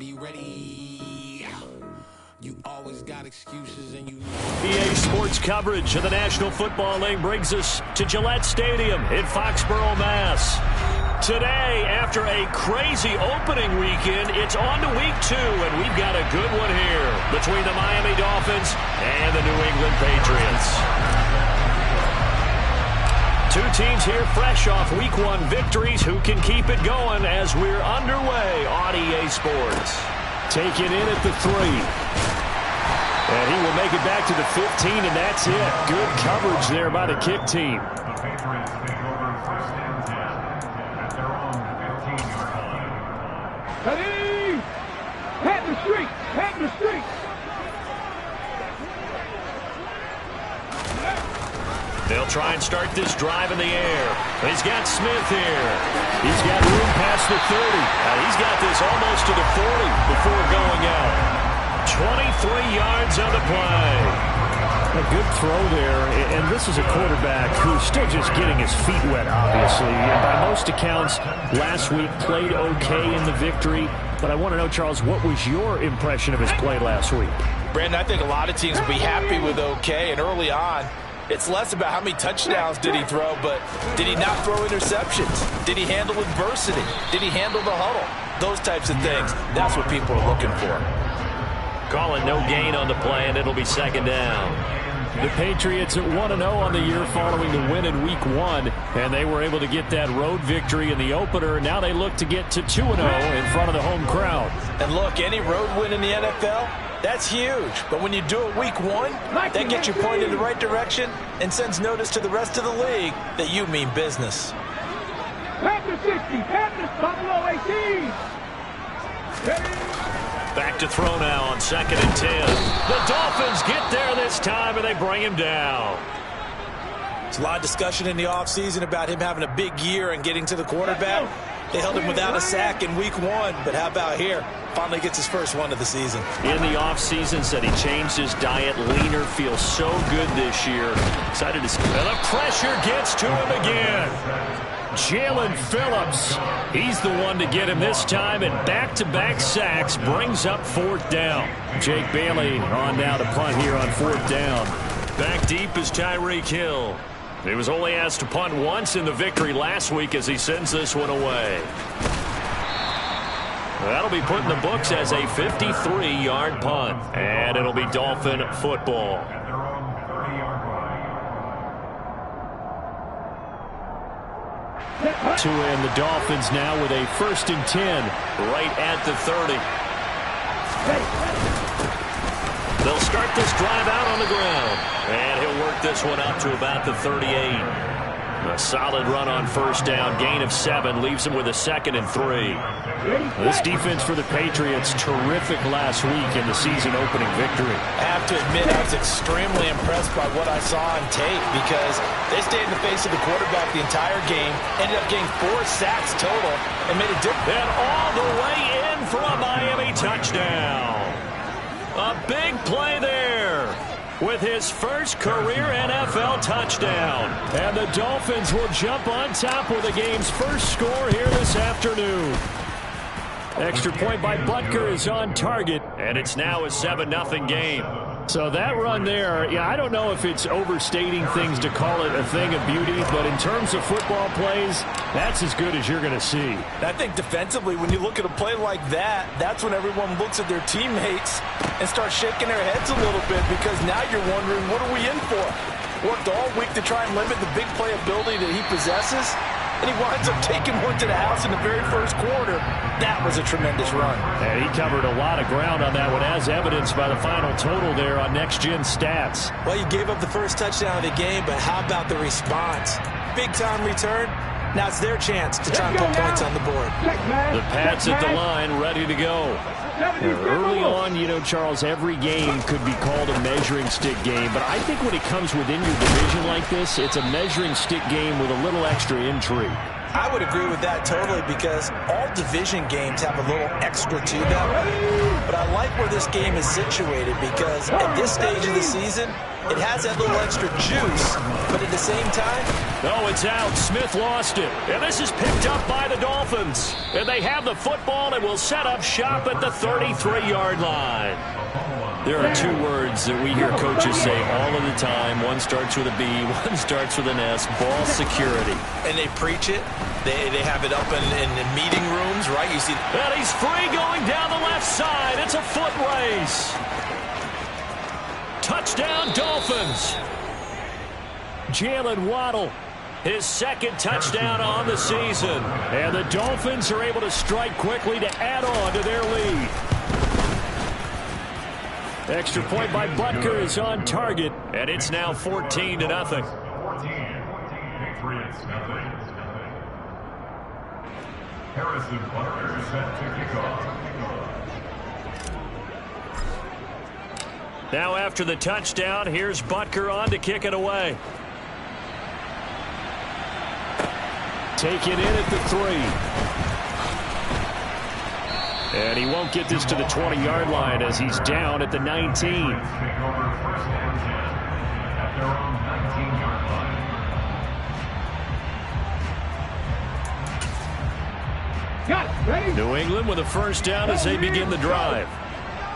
Be ready. You always got excuses and you... EA Sports coverage of the National Football League brings us to Gillette Stadium in Foxborough, Mass. Today, after a crazy opening weekend, it's on to week 2, and we've got a good one here between the Miami Dolphins and the New England Patriots. Two teams here fresh off week 1 victories. Who can keep it going as we're underway on EA Sports? Taken in at the 3. And he will make it back to the 15, and that's it. Good coverage there by the kick team. Ready? Head the street! Head the street! They'll try and start this drive in the air. He's got Smith here. He's got room past the 30. He's got this almost to the 40 before going out. 23 yards on the play. A good throw there, and this is a quarterback who's still just getting his feet wet, obviously. And by most accounts, last week played okay in the victory. But I want to know, Charles, what was your impression of his play last week? Brandon, I think a lot of teams will be happy with okay, and early on, it's less about how many touchdowns did he throw, but did he not throw interceptions? Did he handle adversity? Did he handle the huddle? Those types of things. That's what people are looking for. Calling no gain on the play, and it'll be second down. The Patriots at 1-0 on the year following the win in week 1, and they were able to get that road victory in the opener. Now they look to get to 2-0 in front of the home crowd. And look, any road win in the NFL, that's huge. But when you do it week 1, that gets you pointed in the right direction and sends notice to the rest of the league that you mean business. Panther 60, Panther Buffalo 18. Ready? Back to throw now on 2nd and 10. The Dolphins get there this time, and they bring him down. There's a lot of discussion in the offseason about him having a big year and getting to the quarterback. They held him without a sack in week 1, but how about here? Finally gets his first one of the season. In the offseason, said he changed his diet, leaner, feels so good this year. Excited to see. And the pressure gets to him again. Jalen Phillips, he's the one to get him this time, and back-to-back sacks brings up 4th down. Jake Bailey on now to punt here on 4th down. Back deep is Tyreek Hill. He was only asked to punt once in the victory last week as he sends this one away. That'll be put in the books as a 53-yard punt, and it'll be Dolphin football. To end the Dolphins now with a 1st and 10. Right at the 30. They'll start this drive out on the ground. And he'll work this one out to about the 38. A solid run on 1st down. Gain of 7 leaves him with a 2nd and 3. This defense for the Patriots, terrific last week in the season opening victory. I have to admit, I was extremely impressed by what I saw on tape because they stayed in the face of the quarterback the entire game, ended up getting 4 sacks total, and made a difference. And all the way in for a Miami touchdown. A big play there with his first career NFL touchdown. And the Dolphins will jump on top with the game's first score here this afternoon. Extra point by Butker is on target. And it's now a 7-0 game. So that run there, yeah, I don't know if it's overstating things to call it a thing of beauty, but in terms of football plays, that's as good as you're going to see. I think defensively, when you look at a play like that, that's when everyone looks at their teammates and starts shaking their heads a little bit because now you're wondering, what are we in for? Worked all week to try and limit the big play ability that he possesses, and he winds up taking one to the house in the very first quarter. That was a tremendous run. And he covered a lot of ground on that one, as evidenced by the final total there on next-gen stats. Well, you gave up the first touchdown of the game, but how about the response? Big-time return. Now it's their chance to try and put points on the board. The Pats at the line, ready to go. Early on, you know, Charles, every game could be called a measuring stick game, but I think when it comes within your division like this, it's a measuring stick game with a little extra intrigue. I would agree with that totally because all division games have a little extra to them. But I like where this game is situated because at this stage of the season, it has that little extra juice, but at the same time... No, it's out. Smith lost it. And this is picked up by the Dolphins. And they have the football and will set up shop at the 33-yard line. There are two words that we hear coaches say all of the time. One starts with a B, one starts with an S, ball security. And they preach it. They have it up in meeting rooms, right? You see. And he's free going down the left side. It's a foot race. Touchdown, Dolphins. Jalen Waddle, his second touchdown on the season. And the Dolphins are able to strike quickly to add on to their lead. Extra point by Butker is on target, and it's now 14-0. Harrison Butker set to kick off. Now after the touchdown, here's Butker on to kick it away. Taken in at the 3. And he won't get this to the 20-yard line as he's down at the 19. New England with a first down as they begin the drive.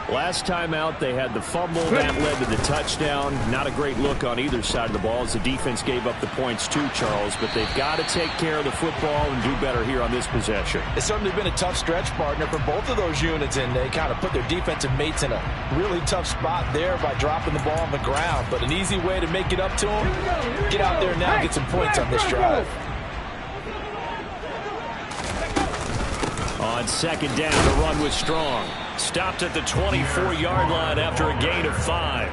Last time out, they had the fumble. That led to the touchdown. Not a great look on either side of the ball as the defense gave up the points too, Charles. But they've got to take care of the football and do better here on this possession. It's certainly been a tough stretch, partner, for both of those units, and they kind of put their defensive mates in a really tough spot there by dropping the ball on the ground. But an easy way to make it up to them, get out there now and get some points on this drive. On second down, the run was strong. Stopped at the 24-yard line after a gain of 5.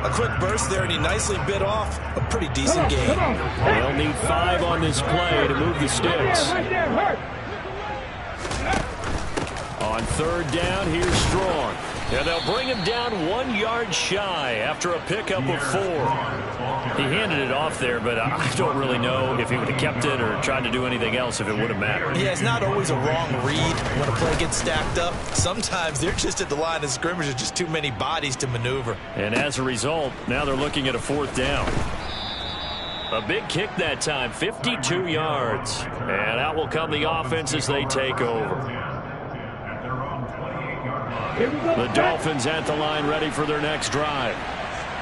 A quick burst there, and he nicely bit off a pretty decent gain. They'll need 5 on this play to move the sticks. On third down, here's Strong. And they'll bring him down 1 yard shy after a pickup of 4. He handed it off there, but I don't really know if he would have kept it or tried to do anything else if it would have mattered. Yeah, it's not always a wrong read when a play gets stacked up. Sometimes they're just at the line of scrimmage. There's just too many bodies to maneuver. And as a result, now they're looking at a 4th down. A big kick that time, 52 yards. And out will come the offense as they take over. The Dolphins at the line ready for their next drive.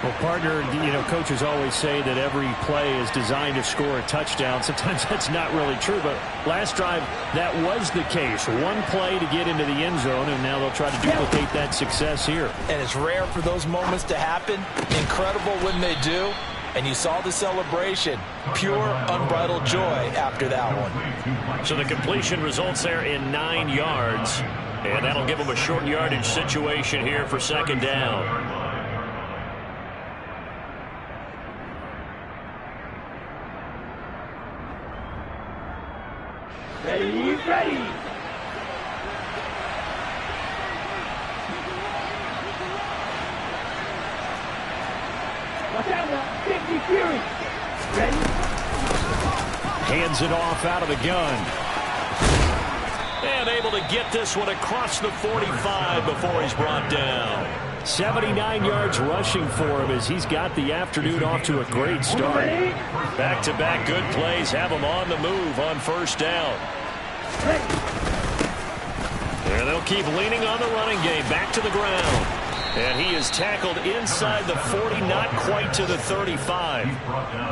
Well, partner, coaches always say that every play is designed to score a touchdown. Sometimes that's not really true, but last drive, that was the case. One play to get into the end zone, and now they'll try to duplicate that success here. And it's rare for those moments to happen. Incredible when they do. And you saw the celebration. Pure, unbridled joy after that one. So the completion results there in 9 yards. And that'll give them a short yardage situation here for second down. Ready, ready. Watch out now, 50 Fury. Ready? Hands it off out of the gun. And able to get this one across the 45 before he's brought down. 79 yards rushing for him as he's got the afternoon off to a great start. Back-to-back good plays have him on the move on first down. And they'll keep leaning on the running game. Back to the ground. And he is tackled inside the 40, not quite to the 35.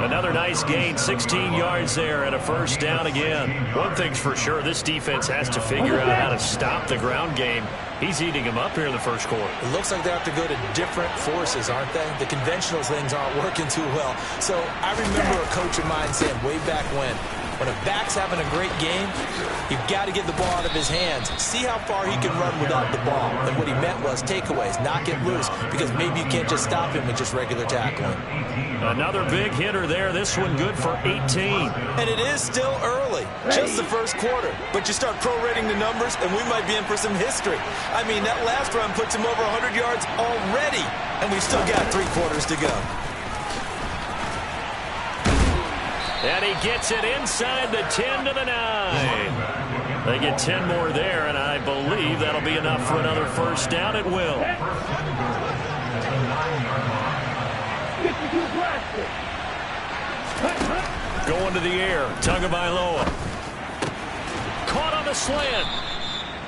Another nice gain, 16 yards there and a first down again. One thing's for sure, this defense has to figure out how to stop the ground game. He's eating him up here in the first quarter. It looks like they have to go to different forces, aren't they? The conventional things aren't working too well. So I remember a coach of mine saying way back when a back's having a great game, you've got to get the ball out of his hands. See how far he can run without the ball. And what he meant was takeaways, knock it loose, because maybe you can't just stop him with just regular tackling. Another big hitter there. This one good for 18. And it is still early, just the first quarter. But you start prorating the numbers, and we might be in for some history. I mean, that last run puts him over 100 yards already, and we've still got 3 quarters to go. And he gets it inside the 10 to the 9. They get 10 more there, and I believe that'll be enough for another first down. It will. Going to the air. Tagovailoa. Caught on the slant.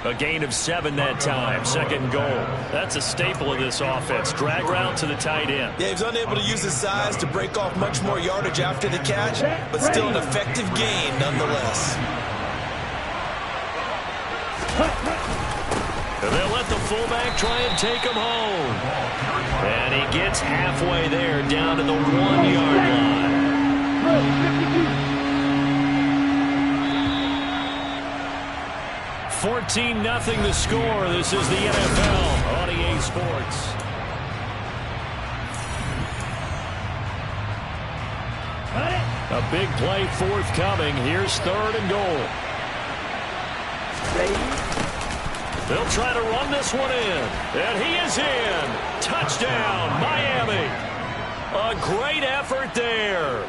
A gain of 7 that time. Second goal. That's a staple of this offense. Drag route to the tight end. Yeah, he's unable to use his size to break off much more yardage after the catch, but still an effective gain nonetheless. And they'll let the fullback try and take him home. And he gets halfway there, down to the 1-yard line. 14-0 the score. This is the NFL on EA Sports. A big play forthcoming. Here's 3rd and goal. They'll try to run this one in. And he is in. Touchdown, Miami. A great effort there.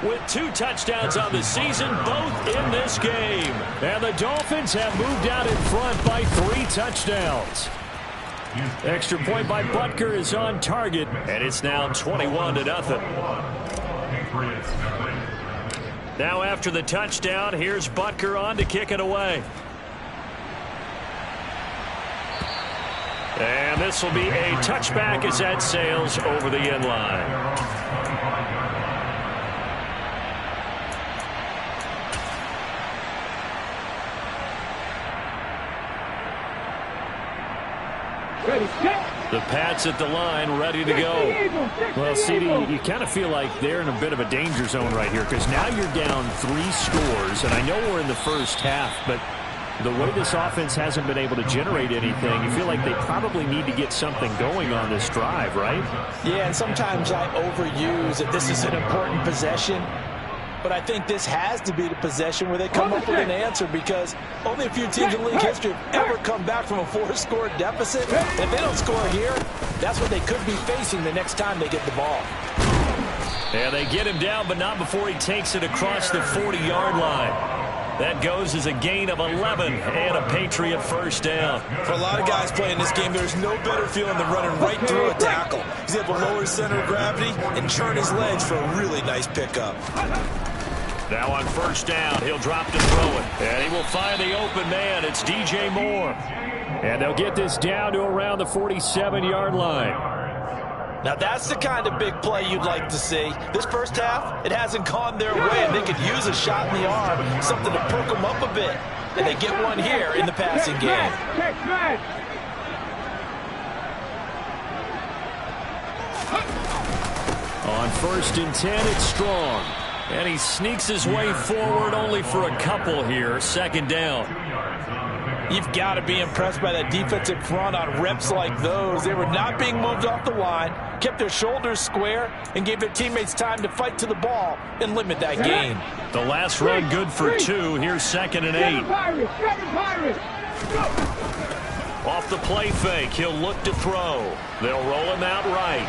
With 2 touchdowns on the season, both in this game. And the Dolphins have moved out in front by 3 touchdowns. Extra point by Butker is on target. And it's now 21-0. Now after the touchdown, here's Butker on to kick it away. And this will be a touchback as that sails over the end line. The Pats at the line, ready to go. Well, CD, you kind of feel like they're in a bit of a danger zone right here because now you're down 3 scores, and I know we're in the first half, but the way this offense hasn't been able to generate anything, you feel like they probably need to get something going on this drive, right? Yeah, and sometimes I overuse that this is an important possession. But I think this has to be the possession where they come up with an answer because only a few teams in league history have ever come back from a 4-score deficit. And if they don't score here, that's what they could be facing the next time they get the ball. Yeah, they get him down, but not before he takes it across the 40-yard line. That goes as a gain of 11 and a Patriot first down. For a lot of guys playing this game, there's no better feeling than running right through a tackle. He's able to lower his center of gravity and churn his legs for a really nice pickup. Now on first down, he'll drop to throw it. And he will find the open man. It's DJ Moore. And they'll get this down to around the 47-yard line. Now that's the kind of big play you'd like to see. This first half, it hasn't gone their way, and they could use a shot in the arm, something to perk them up a bit. And they get one here in the passing game. On 1st and 10, it's Strong. And he sneaks his way forward only for a couple here. 2nd down. You've got to be impressed by that defensive front on reps like those. They were not being moved off the line, kept their shoulders square, and gave their teammates time to fight to the ball and limit that gain. The last run good for 2. Here's 2nd and 8. Off the play fake, he'll look to throw. They'll roll him out right.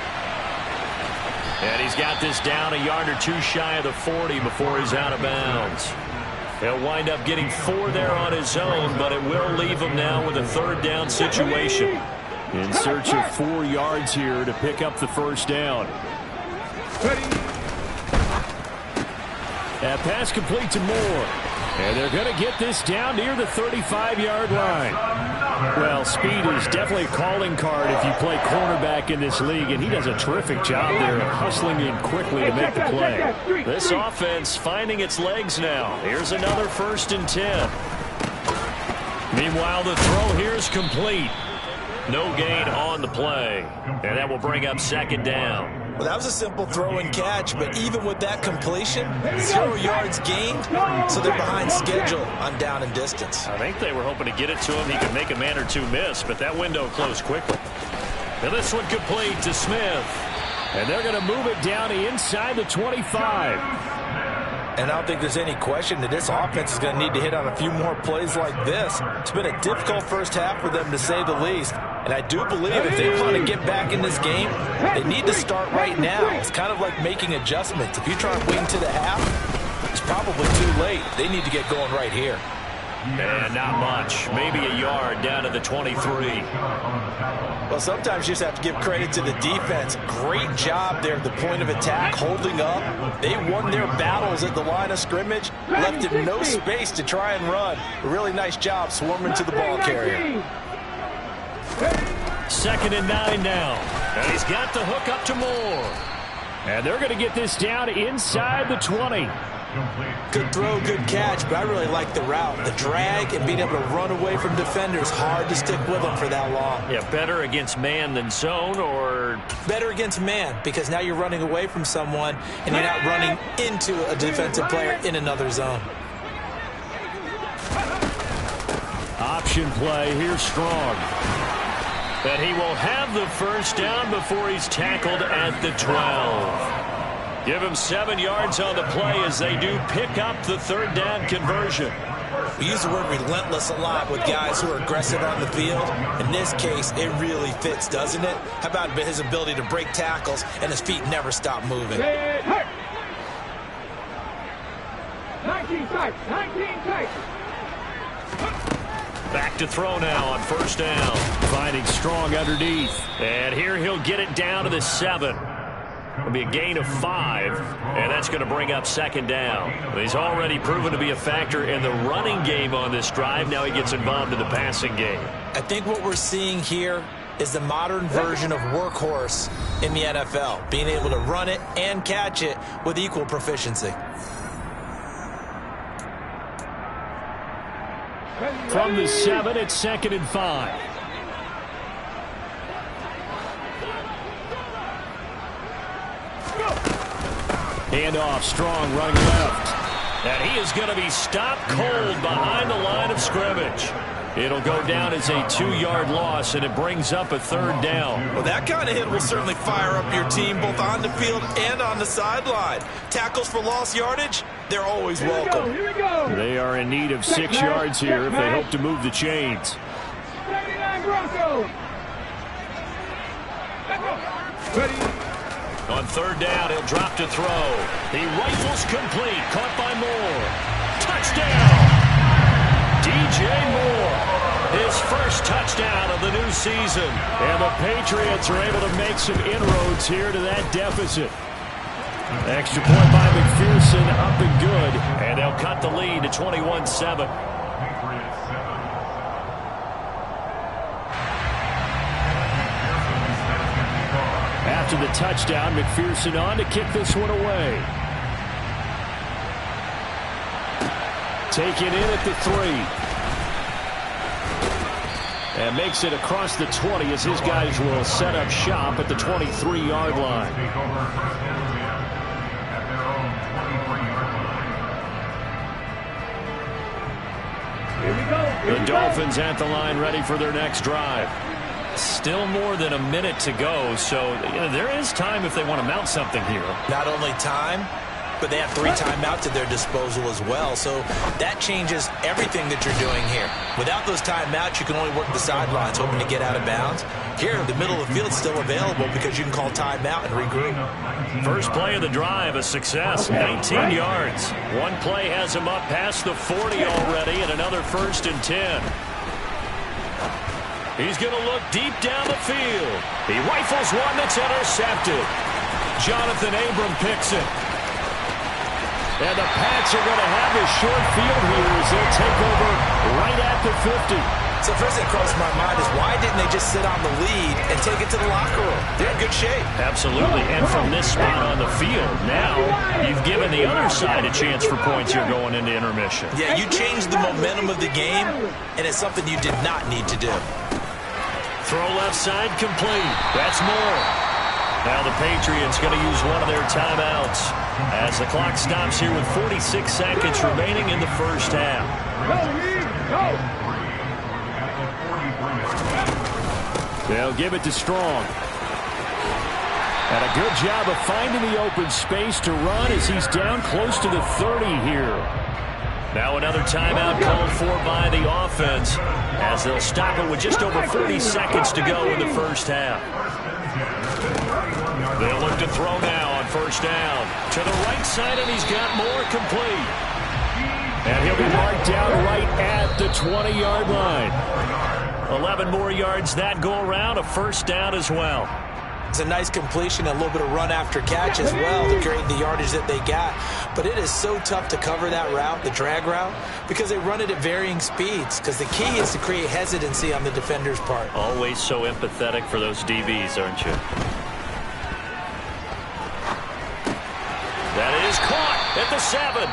And he's got this down a yard or 2 shy of the 40 before he's out of bounds. He'll wind up getting 4 there on his own, but it will leave him now with a 3rd down situation. In search of 4 yards here to pick up the first down. That pass complete to Moore. And they're going to get this down near the 35-yard line. Well, speed is definitely a calling card if you play cornerback in this league, and he does a terrific job there of hustling in quickly to make the play. This offense finding its legs now. Here's another 1st and 10. Meanwhile, the throw here is complete. No gain on the play, and that will bring up 2nd down. Well, that was a simple throw and catch, but even with that completion, 0 yards gained, so they're behind schedule on down and distance. I think they were hoping to get it to him. He could make a man or 2 miss, but that window closed quickly. And this one complete to Smith. And they're going to move it down inside the 25. And I don't think there's any question that this offense is going to need to hit on a few more plays like this. It's been a difficult first half for them, to say the least. And I do believe if they want to get back in this game, they need to start right now. It's kind of like making adjustments. If you try and wait until the half, it's probably too late. They need to get going right here. And not much. Maybe a yard down to the 23. Well, sometimes you just have to give credit to the defense. Great job there at the point of attack, holding up. They won their battles at the line of scrimmage, left him no space to try and run. A really nice job swarming to the ball carrier. 2nd and 9 now. And he's got the hook up to Moore. And they're going to get this down inside the 20. Good throw, good catch, but I really like the route. The drag and being able to run away from defenders, hard to stick with them for that long. Yeah, better against man than zone, or? Better against man, because now you're running away from someone and you're not running into a defensive player in another zone. Option play, here's Strong. But he will have the first down before he's tackled at the 12. Give him 7 yards on the play as they do pick up the 3rd down conversion. We use the word relentless a lot with guys who are aggressive on the field. In this case, it really fits, doesn't it? How about his ability to break tackles and his feet never stop moving? 19 tight, 19 tight. Back to throw now on 1st down. Finding Strong underneath. And here he'll get it down to the 7. It'll be a gain of 5, and that's going to bring up 2nd down. He's already proven to be a factor in the running game on this drive. Now he gets involved in the passing game. I think what we're seeing here is the modern version of workhorse in the NFL, being able to run it and catch it with equal proficiency. From the 7, it's 2nd and 5. Handoff, Strong running left. And he is going to be stopped cold behind the line of scrimmage. It'll go down as a 2-yard loss, and it brings up a 3rd down. Well, that kind of hit will certainly fire up your team both on the field and on the sideline. Tackles for lost yardage, they're always welcome. Here we go. They are in need of 6 yards here if they hope to move the chains. 79 Broncos. Ready. On 3rd down, he'll drop to throw. He rifles complete, caught by Moore. Touchdown! DJ Moore, his first touchdown of the new season. And the Patriots are able to make some inroads here to that deficit. Extra point by McPherson, up and good. And they'll cut the lead to 21-7. After the touchdown, McPherson on to kick this one away. Taken in at the 3. And makes it across the 20 as his guys will set up shop at the 23-yard line. Here we go. The Dolphins at the line ready for their next drive. Still more than a minute to go, so there is time if they want to mount something here. Not only time, but they have 3 timeouts at their disposal as well, so that changes everything that you're doing here. Without those timeouts, you can only work the sidelines, hoping to get out of bounds. Here, the middle of the field is still available because you can call timeout and regroup. First play of the drive, a success, 19 yards. One play has him up past the 40 already, and another 1st and 10. He's going to look deep down the field. He rifles one that's intercepted. Jonathan Abram picks it. And the Pats are going to have this short field here as they'll take over right at the 50. So first thing that crossed my mind is why didn't they just sit on the lead and take it to the locker room? They're in good shape. Absolutely, and from this spot on the field, now you've given the other side a chance for points here going into intermission. Yeah, you changed the momentum of the game, and it's something you did not need to do. Throw left side complete. That's more. Now the Patriots going to use one of their timeouts as the clock stops here with 46 seconds remaining in the first half. Go. They'll give it to Strong. And a good job of finding the open space to run as he's down close to the 30 here. Now another timeout called for by the offense as they'll stop it with just over 40 seconds to go in the first half. They'll look to throw now on 1st down. To the right side, and he's got more complete. And he'll be marked down right at the 20-yard line. 11 more yards that go around, a first down as well. It's a nice completion, a little bit of run after catch as well to create the yardage that they got. But it is so tough to cover that route, the drag route, because they run it at varying speeds. Because the key is to create hesitancy on the defender's part. Always so empathetic for those DBs, aren't you? That is caught at the 7.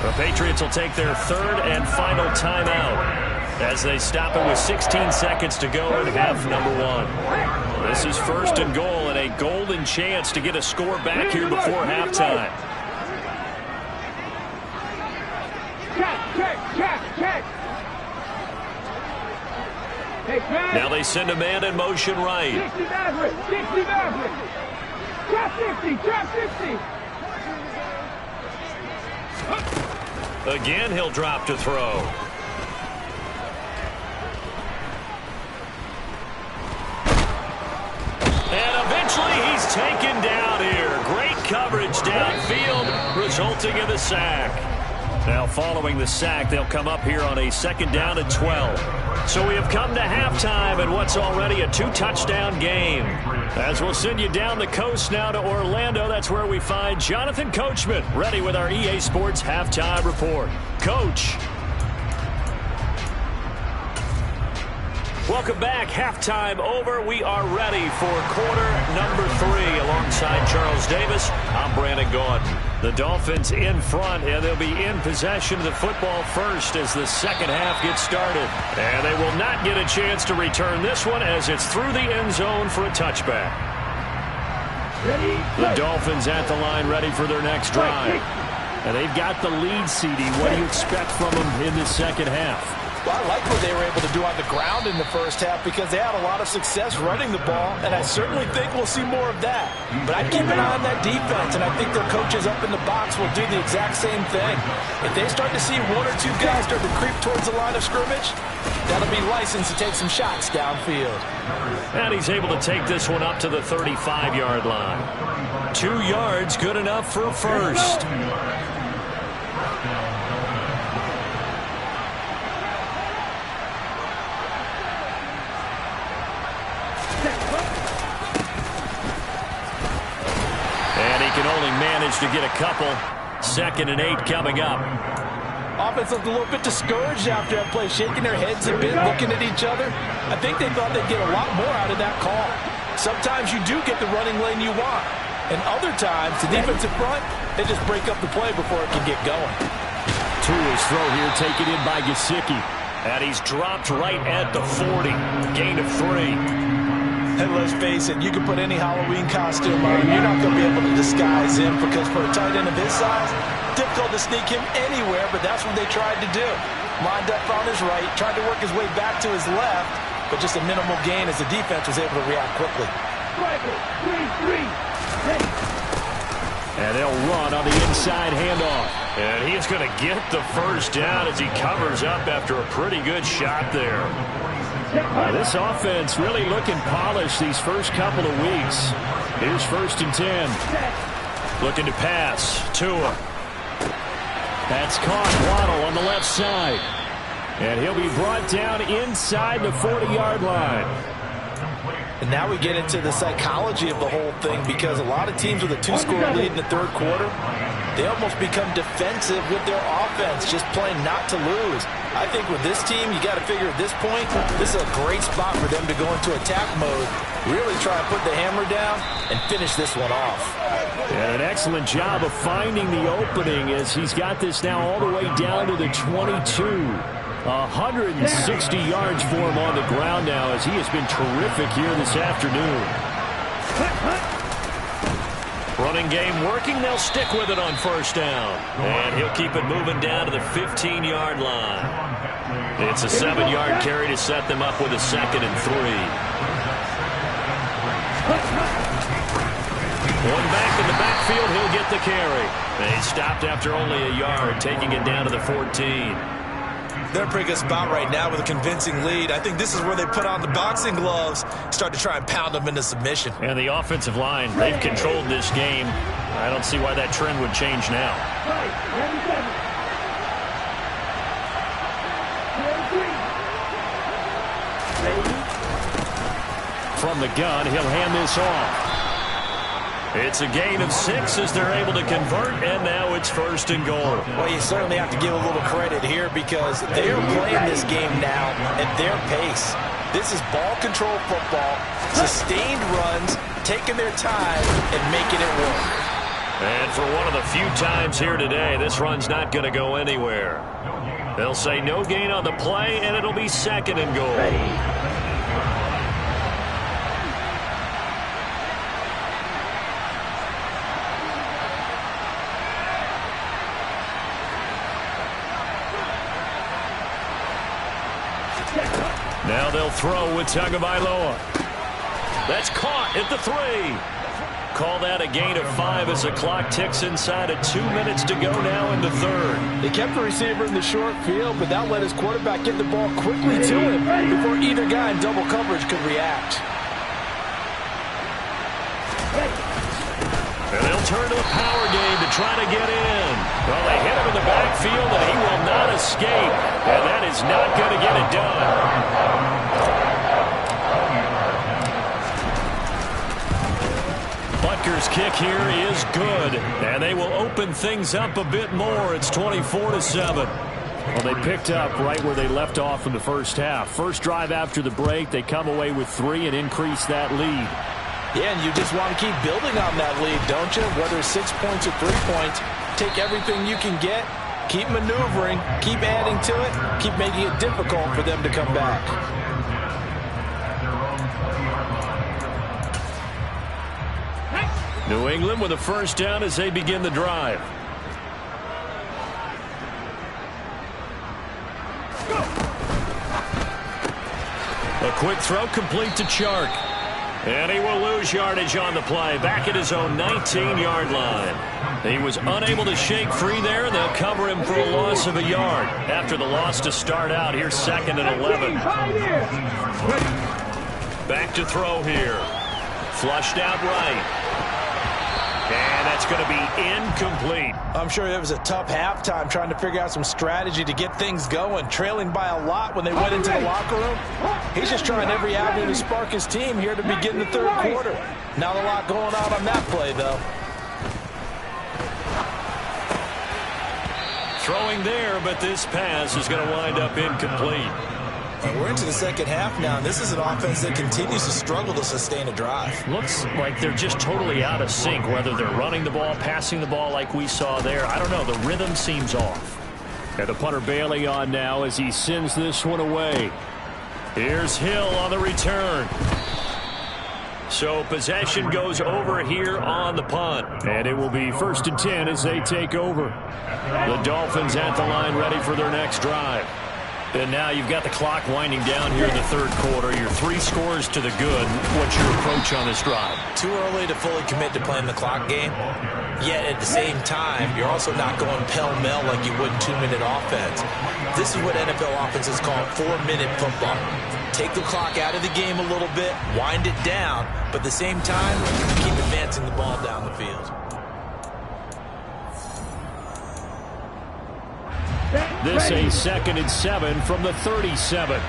The Patriots will take their third and final timeout as they stop it with 16 seconds to go in half number 1. This is first and goal and a golden chance to get a score back here before halftime. Now they send a man in motion right. 60 Maverick. Trap 60. Again, he'll drop to throw. And eventually he's taken down here. Great coverage downfield, resulting in the sack. Now following the sack, they'll come up here on a second down and 12. So we have come to halftime in what's already a 2-touchdown game. As we'll send you down the coast now to Orlando, that's where we find Jonathan Coachman, ready with our EA Sports Halftime Report. Coach. Welcome back. Halftime over. We are ready for quarter number 3. Alongside Charles Davis, I'm Brandon Gaudin. The Dolphins in front, and they'll be in possession of the football first as the second half gets started. And they will not get a chance to return this one as it's through the end zone for a touchback. The Dolphins at the line ready for their next drive. And they've got the lead, CD. What do you expect from them in the second half? Well, I like what they were able to do on the ground in the first half because they had a lot of success running the ball, and I certainly think we'll see more of that. But I'd keep an eye on that defense, and I think their coaches up in the box will do the exact same thing. If they start to see 1 or 2 guys start to creep towards the line of scrimmage, that'll be licensed to take some shots downfield. And he's able to take this one up to the 35-yard line. 2 yards, good enough for a first. Managed to get a couple. 2nd and 8 coming up. Offense looked a little bit discouraged after that play, shaking their heads a bit, looking at each other. I think they thought they'd get a lot more out of that call. Sometimes you do get the running lane you want, and other times the defensive front, they just break up the play before it can get going. To his throw here, taken in by Gesicki. And he's dropped right at the 40. Gain of 3. And let's face it, you can put any Halloween costume on him. You're not going to be able to disguise him because for a tight end of his size, difficult to sneak him anywhere, but that's what they tried to do. Lined up on his right, tried to work his way back to his left, but just a minimal gain as the defense was able to react quickly. And they'll run on the inside handoff. And he's going to get the first down as he covers up after a pretty good shot there. This offense really looking polished these first couple of weeks. Here's 1st and 10. Looking to pass. Tua. That's caught. Waddle on the left side. And he'll be brought down inside the 40-yard line. And now we get into the psychology of the whole thing because a lot of teams with a 2-score lead in the third quarter, they almost become defensive with their offense, just playing not to lose. I think with this team, you got to figure at this point, this is a great spot for them to go into attack mode, really try and put the hammer down and finish this one off. And an excellent job of finding the opening as he's got this now all the way down to the 22. 160 yards for him on the ground now as he has been terrific here this afternoon. Running game working. They'll stick with it on first down. And he'll keep it moving down to the 15-yard line. It's a 7-yard carry to set them up with a 2nd and 3. One back in the backfield. He'll get the carry. And he stopped after only a yard, taking it down to the 14. They're in a pretty good spot right now with a convincing lead. I think this is where they put on the boxing gloves, start to try and pound them into submission. And the offensive line, they've controlled this game. I don't see why that trend would change now. From the gun, he'll hand this off. It's a gain of 6 as they're able to convert, and now it's 1st and goal. Well, you certainly have to give a little credit here because they are playing this game now at their pace. This is ball control football, sustained runs, taking their time, and making it work. And for one of the few times here today, this run's not going to go anywhere. They'll say no gain on the play, and it'll be 2nd and goal. Now they'll throw with Tagovailoa. That's caught at the 3. Call that a gain of 5 as the clock ticks inside of 2 minutes to go now in the 3rd. They kept the receiver in the short field, but that let his quarterback get the ball quickly to him before either guy in double coverage could react. And they'll turn to a power game to try to get in. Well, they hit him in the backfield, and he will not escape. And that is not going to get it done. Butker's kick here is good, and they will open things up a bit more. It's 24-7. Well, they picked up right where they left off in the first half. First drive after the break, they come away with 3 and increase that lead. Yeah, and you just want to keep building on that lead, don't you? Whether it's 6 points or 3 points, take everything you can get, keep maneuvering, keep adding to it, keep making it difficult for them to come back. New England with a first down as they begin the drive. A quick throw complete to Chark. And he will lose yardage on the play, back at his own 19-yard line. He was unable to shake free there, and they'll cover him for a loss of a yard. After the loss to start out, here's 2nd and 11. Back to throw here. Flushed out right. And that's going to be incomplete. I'm sure it was a tough halftime trying to figure out some strategy to get things going, trailing by a lot when they went into the locker room. He's just trying every avenue to spark his team here to begin the 3rd quarter. Not a lot going on that play, though. Throwing there, but this pass is going to wind up incomplete. We're into the 2nd half now, and this is an offense that continues to struggle to sustain a drive. Looks like they're just totally out of sync, whether they're running the ball, passing the ball like we saw there. I don't know. The rhythm seems off. And the punter Bailey on now as he sends this one away. Here's Hill on the return. So possession goes over here on the punt. And it will be 1st and 10 as they take over. The Dolphins at the line ready for their next drive. And now you've got the clock winding down here in the 3rd quarter. You're 3 scores to the good. What's your approach on this drive? Too early to fully commit to playing the clock game. Yet at the same time, you're also not going pell-mell like you would in 2-minute offense. This is what NFL offenses call 4-minute football. Take the clock out of the game a little bit, wind it down, but at the same time, keep advancing the ball down the field. This a 2nd and 7 from the 37.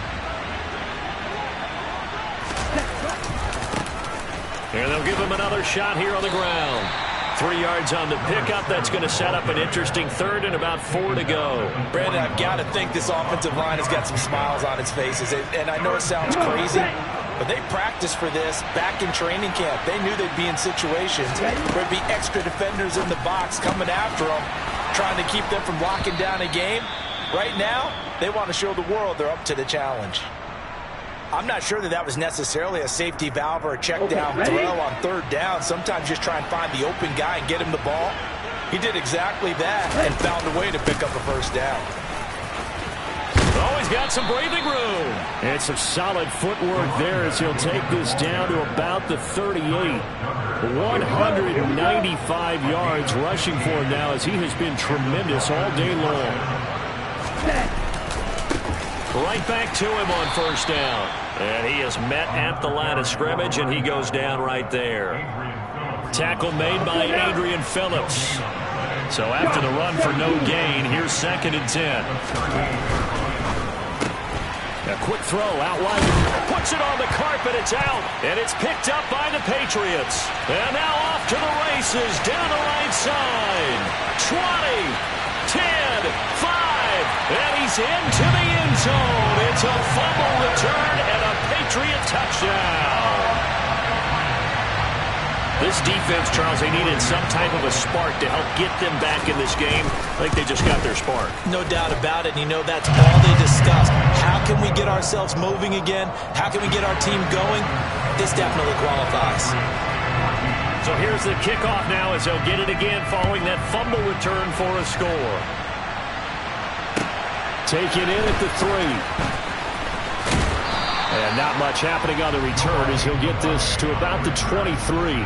And they'll give him another shot here on the ground. 3 yards on the pickup. That's going to set up an interesting 3rd and about 4 to go. Brandon, I've got to think this offensive line has got some smiles on its faces. And I know it sounds crazy, but they practiced for this back in training camp. They knew they'd be in situations where there'd be extra defenders in the box coming after them, trying to keep them from locking down a game. Right now, they want to show the world they're up to the challenge. I'm not sure that was necessarily a safety valve or a check down throw on 3rd down. Sometimes just try and find the open guy and get him the ball. He did exactly that and found a way to pick up a 1st down. Oh, he's got some breathing room. And some solid footwork there as he'll take this down to about the 38. 195 yards rushing for him now as he has been tremendous all day long. Right back to him on 1st down. And he is met at the line of scrimmage, and he goes down right there. Tackle made by Adrian Phillips. So after the run for no gain, here's 2nd and 10. A quick throw out wide. Puts it on the carpet. It's out. And it's picked up by the Patriots. And now off to the races down the right side. 20, 10, 5. And he's into the end zone. It's a fumble return and a Patriot touchdown. This defense, Charles, they needed some type of a spark to help get them back in this game. I think they just got their spark. No doubt about it. And you know that's all they discussed. How can we get ourselves moving again? How can we get our team going? This definitely qualifies. So here's the kickoff now as they'll get it again following that fumble return for a score. Taken in at the 3. And not much happening on the return as he'll get this to about the 23.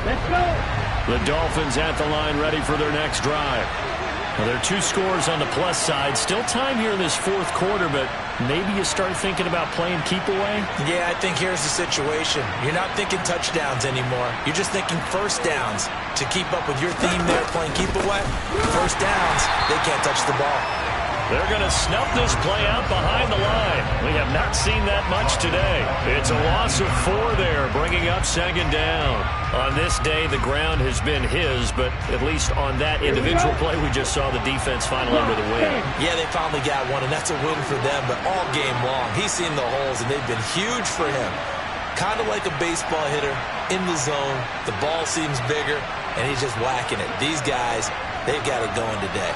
Let's go. The Dolphins at the line ready for their next drive. Well, there are 2 scores on the plus side. Still time here in this fourth quarter, but maybe you start thinking about playing keep away? Yeah, I think here's the situation. You're not thinking touchdowns anymore. You're just thinking first downs. To keep up with your theme there, playing keep away, first downs, they can't touch the ball. They're going to snuff this play out behind the line. We have not seen that much today. It's a loss of 4 there, bringing up second down. On this day, the ground has been his, but at least on that individual play, we just saw the defense finally with a win. Yeah, they finally got one, and that's a win for them, but all game long, he's seen the holes, and they've been huge for him. Kind of like a baseball hitter in the zone. The ball seems bigger, and he's just whacking it. These guys, they've got it going today.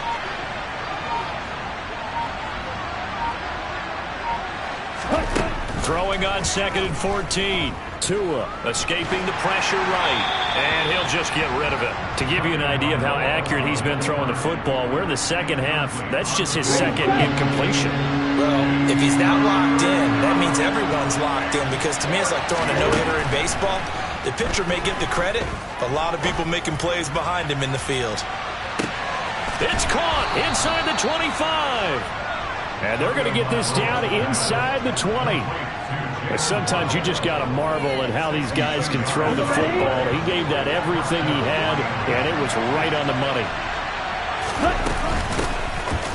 Throwing on 2nd and 14. Tua escaping the pressure right, and he'll just get rid of it. To give you an idea of how accurate he's been throwing the football, we're in the second half. That's just his second incompletion. Well, if he's not locked in, that means everyone's locked in, because to me it's like throwing a no-hitter in baseball. The pitcher may get the credit, but a lot of people making plays behind him in the field. It's caught inside the 25. And they're going to get this down inside the 20. But sometimes you just got to marvel at how these guys can throw the football. He gave that everything he had, and it was right on the money.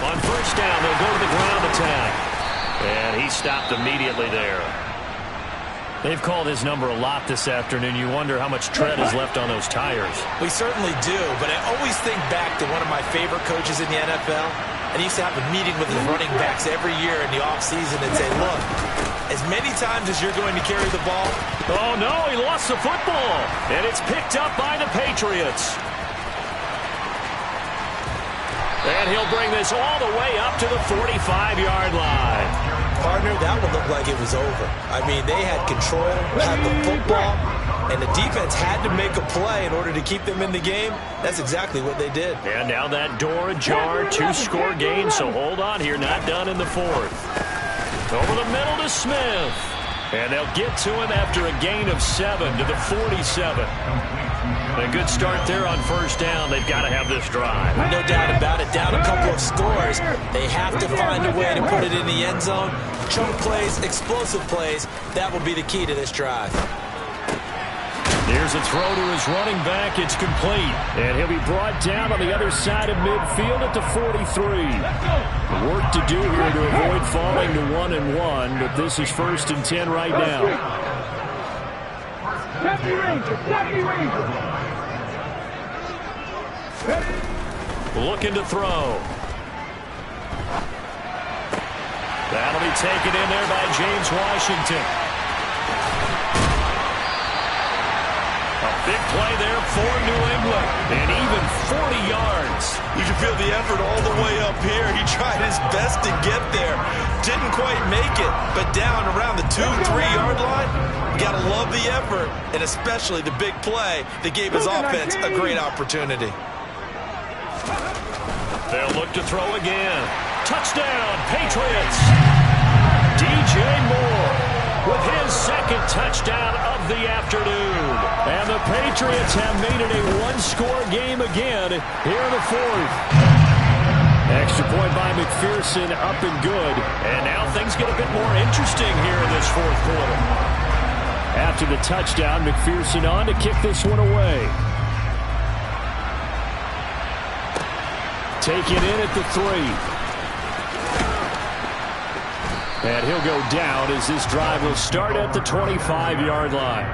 On first down, they'll go to the ground attack. And he stopped immediately there. They've called his number a lot this afternoon. You wonder how much tread is left on those tires. We certainly do, but I always think back to one of my favorite coaches in the NFL. And he used to have a meeting with his running backs every year in the offseason and say, look, as many times as you're going to carry the ball. Oh, no, he lost the football. And it's picked up by the Patriots. And he'll bring this all the way up to the 45-yard line. Partner, that one looked like it was over. I mean, they had control, had the football, and the defense had to make a play in order to keep them in the game. That's exactly what they did. And now that door ajar, 2-score game, so hold on here, not done in the fourth. Over the middle to Smith. And they'll get to him after a gain of 7 to the 47. A good start there on first down. They've got to have this drive. No doubt about it. Down a couple of scores. They have to find a way to put it in the end zone. Chunk plays, explosive plays. That will be the key to this drive. Here's a throw to his running back. It's complete. And he'll be brought down on the other side of midfield at the 43. Work to do here to avoid falling to 1-1, but this is 1st and 10 right now. Looking to throw. That'll be taken in there by James Washington. A big play there for New England. And even 40 yards. You can feel the effort all the way up here. He tried his best to get there. Didn't quite make it, but down around the 2-3-yard line, you got to love the effort, and especially the big play that gave his offense a great opportunity. They'll look to throw again. Touchdown, Patriots. DJ Moore with his second touchdown of the afternoon. And the Patriots have made it a 1-score game again here in the fourth. Extra point by McPherson, up and good. And now things get a bit more interesting here in this fourth quarter. After the touchdown, McPherson on to kick this one away. Taken in at the 3. And he'll go down as this drive will start at the 25-yard line.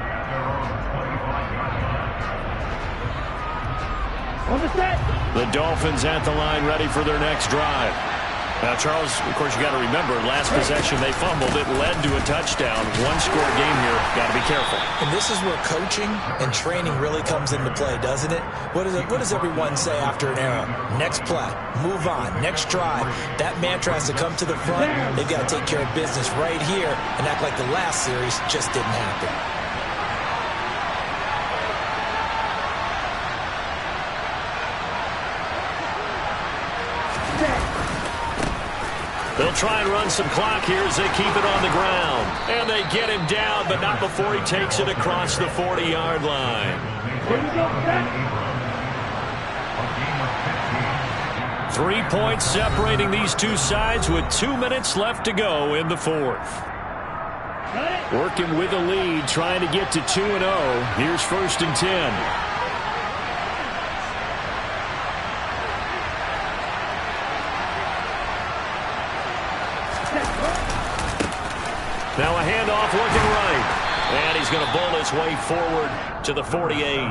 On the set. The Dolphins at the line ready for their next drive. Now, Charles, of course, you got to remember, last possession they fumbled. It led to a touchdown. One-score game here. Got to be careful. And this is where coaching and training really comes into play, doesn't it? What does everyone say after an error? Next play, move on, next drive. That mantra has to come to the front. They've got to take care of business right here and act like the last series just didn't happen. They'll try and run some clock here as they keep it on the ground. And they get him down, but not before he takes it across the 40-yard line. 3 points separating these two sides with 2 minutes left to go in the fourth. Working with a lead, trying to get to 2-0. Here's 1st and 10. Now a handoff looking right. And he's going to bowl his way forward to the 48.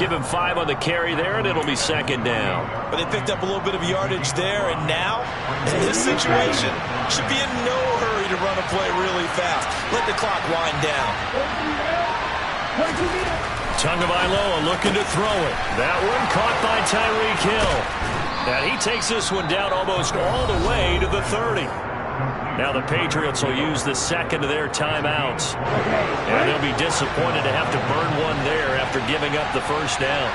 Give him 5 on the carry there, and it'll be 2nd down. But they picked up a little bit of yardage there, and now, in this situation, should be in no hurry to run a play really fast. Let the clock wind down. Tagovailoa looking to throw it. That one caught by Tyreek Hill. And he takes this one down almost all the way to the 30. Now the Patriots will use the second of their timeouts. And they'll be disappointed to have to burn one there after giving up the first down.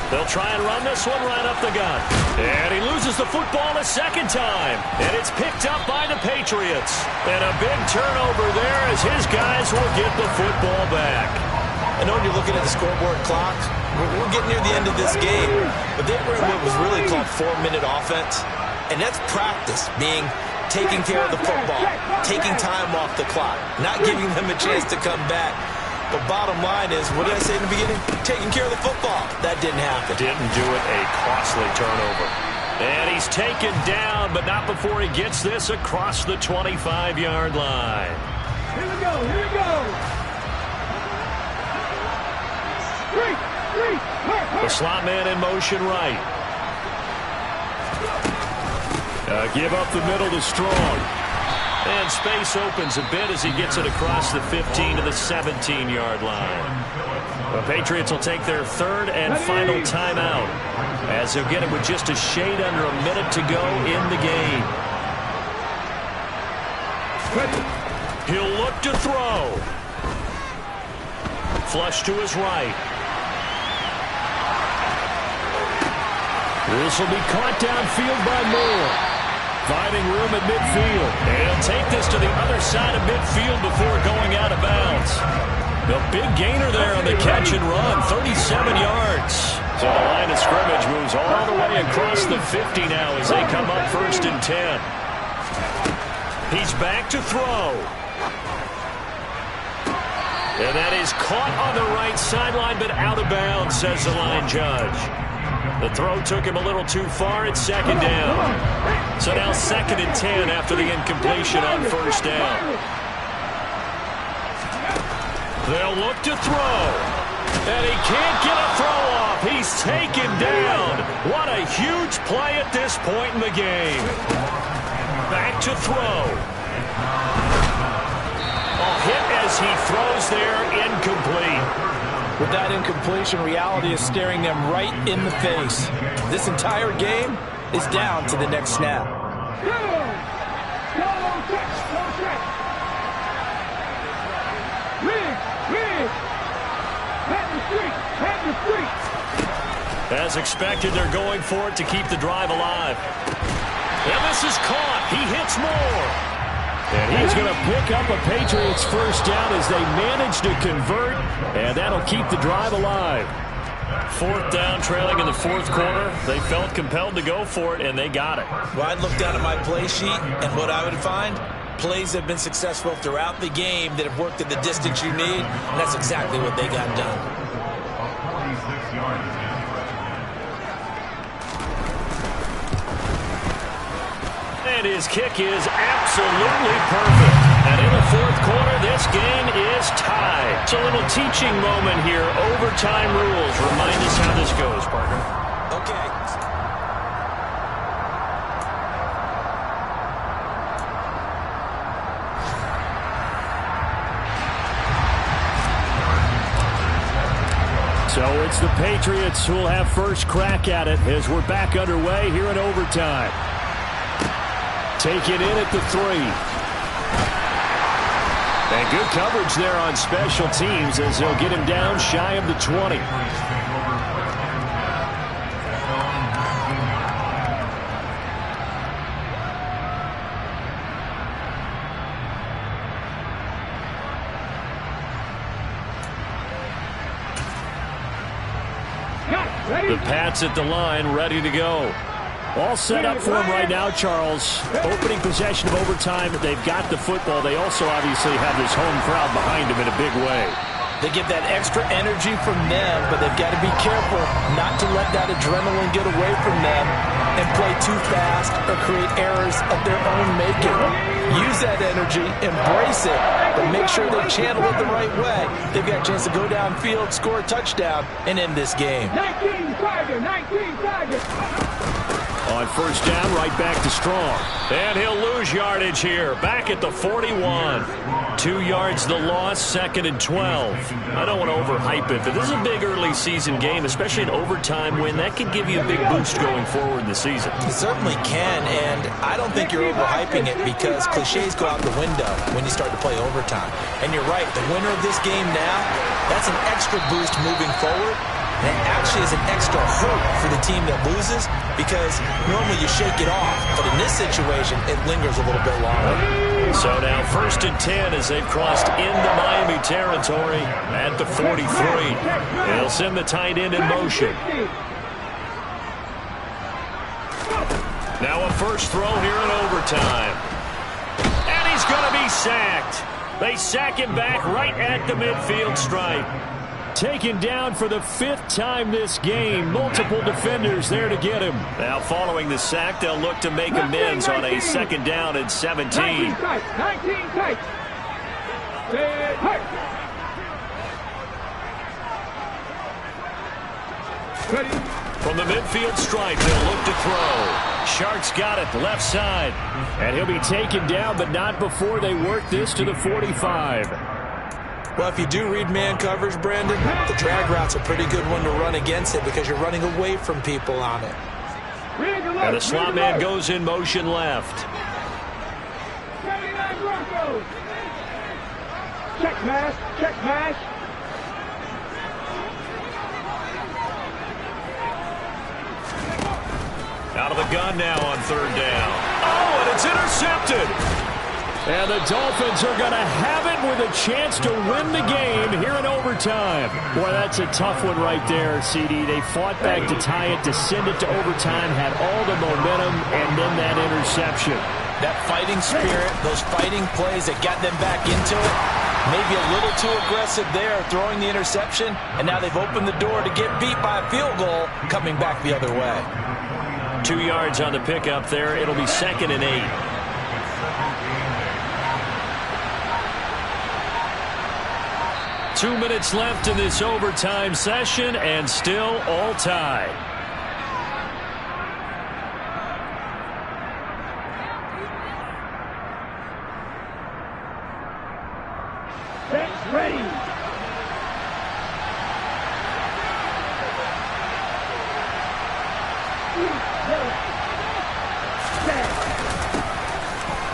They'll try and run this one right up the gut. And he loses the football a second time. And it's picked up by the Patriots. And a big turnover there as his guys will get the football back. I know when you're looking at the scoreboard clock, we're getting near the end of this game. But they were in what was really called 4-minute offense. And that's practice, being taking care of the football, taking time off the clock, not giving them a chance to come back. But bottom line is, what did I say in the beginning? Taking care of the football. That didn't happen. Didn't do it. A costly turnover. And he's taken down, but not before he gets this across the 25-yard line. Here we go, here we go. The slot man in motion right. Give up the middle to Strong. And space opens a bit as he gets it across the 15 to the 17-yard line. The Patriots will take their 3rd and final timeout as they'll get it with just a shade under a minute to go in the game. He'll look to throw. Flush to his right. This will be caught downfield by Moore. Finding room at midfield. And he'll take this to the other side of midfield before going out of bounds. The big gainer there on the catch and run, 37 yards. So the line of scrimmage moves all the way across the 50 now as they come up 1st and 10. He's back to throw. And that is caught on the right sideline, but out of bounds, says the line judge. The throw took him a little too far. It's 2nd down. So now 2nd and 10 after the incompletion on 1st down. They'll look to throw. And he can't get a throw off. He's taken down. What a huge play at this point in the game. Back to throw. A hit as he throws there, incomplete. With that incompletion, reality is staring them right in the face. This entire game is down to the next snap. As expected, they're going for it to keep the drive alive. And this is caught. He hits Moore. And he's going to pick up a Patriots first down as they manage to convert, and that'll keep the drive alive. 4th down, trailing in the 4th quarter. They felt compelled to go for it, and they got it. Well, I'd look down at my play sheet, and what I would find, plays have been successful throughout the game that have worked at the distance you need, and that's exactly what they got done. And his kick is absolutely perfect. And in the fourth quarter, this game is tied. It's a little teaching moment here. Overtime rules. Remind us how this goes, partner. Okay. So it's the Patriots who will have first crack at it as we're back underway here in overtime. Take it in at the 3. And good coverage there on special teams as they'll get him down shy of the 20. The Pats at the line, ready to go. All set up for him right now, Charles. Opening possession of overtime. They've got the football. They also obviously have this home crowd behind them in a big way. They get that extra energy from them, but they've got to be careful not to let that adrenaline get away from them and play too fast or create errors of their own making. Use that energy, embrace it, but make sure they channel it the right way. They've got a chance to go downfield, score a touchdown, and end this game. 19 Tiger, 19 Tiger. On first down, right back to Strong. And he'll lose yardage here. Back at the 41. 2 yards the loss, 2nd and 12. I don't want to overhype it, but this is a big early season game, especially an overtime win. That could give you a big boost going forward in the season. It certainly can, and I don't think you're overhyping it because cliches go out the window when you start to play overtime. And you're right, the winner of this game now, that's an extra boost moving forward. And it actually is an extra hurt for the team that loses because normally you shake it off. But in this situation, it lingers a little bit longer. So now 1st and 10 as they've crossed into Miami territory at the 43. They'll send the tight end in motion. Now a first throw here in overtime. And he's going to be sacked. They sack him back right at the midfield stripe. Taken down for the 5th time this game. Multiple defenders there to get him. Now following the sack, they'll look to make amends on a 2nd down and 17. 19 tight, 19 tight. Ready. From the midfield stripe, they'll look to throw. Shark's got it, left side. And he'll be taken down, but not before they work this to the 45. Well, if you do read man coverage, Brandon, the drag route's a pretty good one to run against it because you're running away from people on it. And the slot man goes in motion left. 79 Broncos. Check pass, check pass. Out of the gun now on 3rd down. Oh, and it's intercepted. And the Dolphins are going to have it with a chance to win the game here in overtime. Boy, that's a tough one right there, CD. They fought back to tie it, to send it to overtime, had all the momentum, and then that interception. That fighting spirit, those fighting plays that got them back into it, maybe a little too aggressive there, throwing the interception, and now they've opened the door to get beat by a field goal, coming back the other way. 2 yards on the pickup there. It'll be 2nd and 8. 2 minutes left in this overtime session, and still all tied. Set, ready.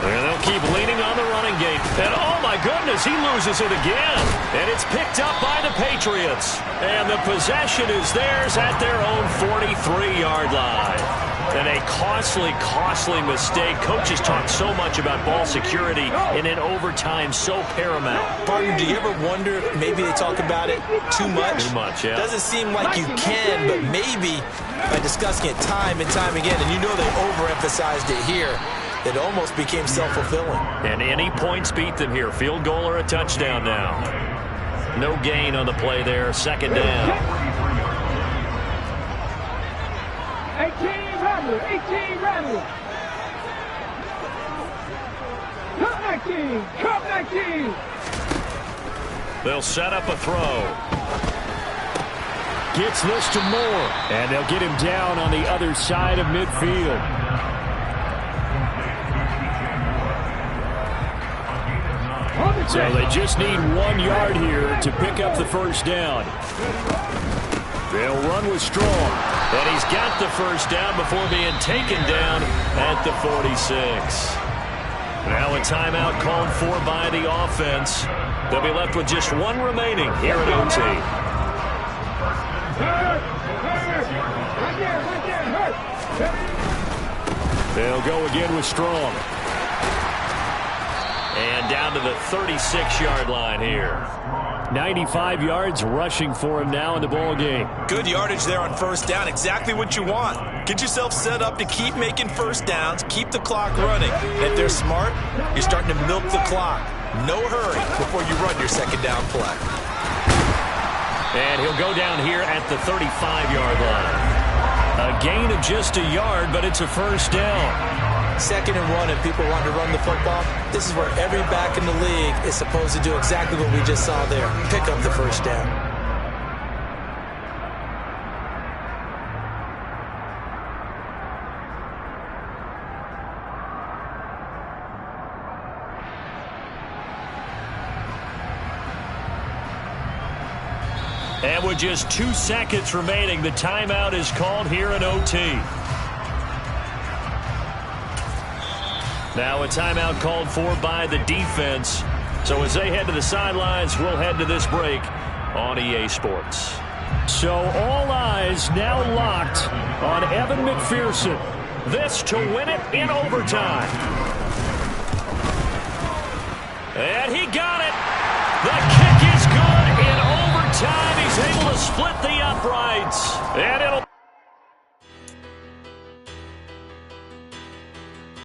And they'll keep leaning on the running game. And oh my goodness, he loses it again. And it's picked up by the Patriots. And the possession is theirs at their own 43-yard line. And a costly, costly mistake. Coaches talk so much about ball security, and in overtime, so paramount. Partner, do you ever wonder if maybe they talk about it too much? Too much, yeah. Doesn't seem like you can, but maybe by discussing it time and time again, and you know they overemphasized it here, it almost became self-fulfilling. And any points beat them here. Field goal or a touchdown now. No gain on the play there. 2nd down. 18 Rattler, 18 Rattler. 19. Come 19. They'll set up a throw. Gets this to Moore. And they'll get him down on the other side of midfield. So they just need 1 yard here to pick up the first down. They'll run with Strong. And he's got the first down before being taken down at the 46. Now a timeout called for by the offense. They'll be left with just 1 remaining here at OT. They'll go again with Strong. And down to the 36-yard line here. 95 yards rushing for him now in the ball game. Good yardage there on first down. Exactly what you want. Get yourself set up to keep making first downs, keep the clock running. And if they're smart, you're starting to milk the clock. No hurry before you run your second down play. And he'll go down here at the 35-yard line. A gain of just a yard, but it's a first down. Second and 1, and people want to run the football. This is where every back in the league is supposed to do exactly what we just saw there. Pick up the first down. And with just 2 seconds remaining, the timeout is called here in OT. Now a timeout called for by the defense. So as they head to the sidelines, we'll head to this break on EA Sports. So all eyes now locked on Evan McPherson. This to win it in overtime. And he got it. The kick is good in overtime. He's able to split the uprights. And it'll